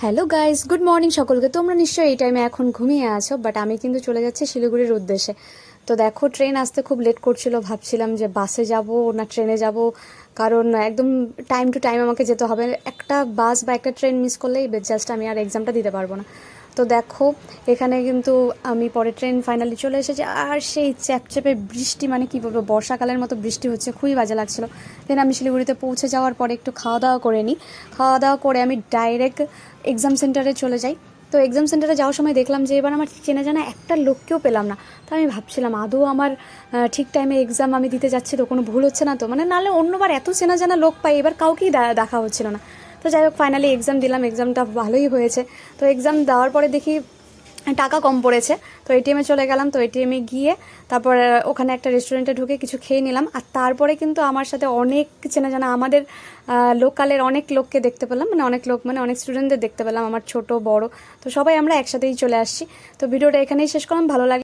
Hello guys, good morning সকলকে। তোমরা নিশ্চয়ই এই টাইমে এখন ঘুমিয়ে আছো, বাট আমি কিন্তু চলে যাচ্ছি শিলিগুড়ির উদ্দেশ্যে। তো দেখো, ট্রেন আসতে খুব লেট করছিল, ভাবছিলাম যে বাসে যাব না ট্রেনে যাব, কারণ একদম টাইম টু টাইম আমাকে যেতে হবে। একটা বাস বা একটা ট্রেন মিস করলেই জাস্ট আমি আর এক্সামটা দিতে পারবো না। তো দেখো, এখানে কিন্তু আমি পরে ট্রেন ফাইনালি চলে এসেছি, আর সেই চ্যাপচ্যাপে বৃষ্টি, মানে কী বলবো, বর্ষাকালের মতো বৃষ্টি হচ্ছে, খুবই বাজে লাগছিলো। দেন আমি শিলিগুড়িতে পৌঁছে যাওয়ার পরে একটু খাওয়া দাওয়া করে নিই। খাওয়া দাওয়া করে আমি ডাইরেক্ট এক্সাম সেন্টারে চলে যাই। তো এক্সাম সেন্টারে যাওয়ার সময় দেখলাম যে এবার আমার চেনা জানা একটা লোককেও পেলাম না। তো আমি ভাবছিলাম আদৌ আমার ঠিক টাইমে এক্সাম আমি দিতে যাচ্ছি তো, কোনো ভুল হচ্ছে না তো, মানে নাহলে অন্যবার এত চেনা জানা লোক পাই, এবার কাউকেই দেখা হচ্ছিল না। তো যাই হোক, ফাইনালি এক্সাম দিলাম, এক্সামটা ভালোই হয়েছে। তো এক্সাম দেওয়ার পরে দেখি টাকা কম পড়েছে। তো এটিএমে চলে গেলাম। তো এটিএমে গিয়ে তারপর ওখানে একটা রেস্টুরেন্টে ঢুকে কিছু খেয়ে নিলাম। আর তারপরে কিন্তু আমার সাথে অনেক চেনা জানা আমাদের লোকালের অনেক লোককে দেখতে পেলাম, মানে অনেক লোক, মানে অনেক স্টুডেন্টদের দেখতে পেলাম, আমার ছোট বড়। তো সবাই আমরা একসাথেই চলে আসছি। তো ভিডিওটা এখানেই শেষ করলাম। ভালো লাগে।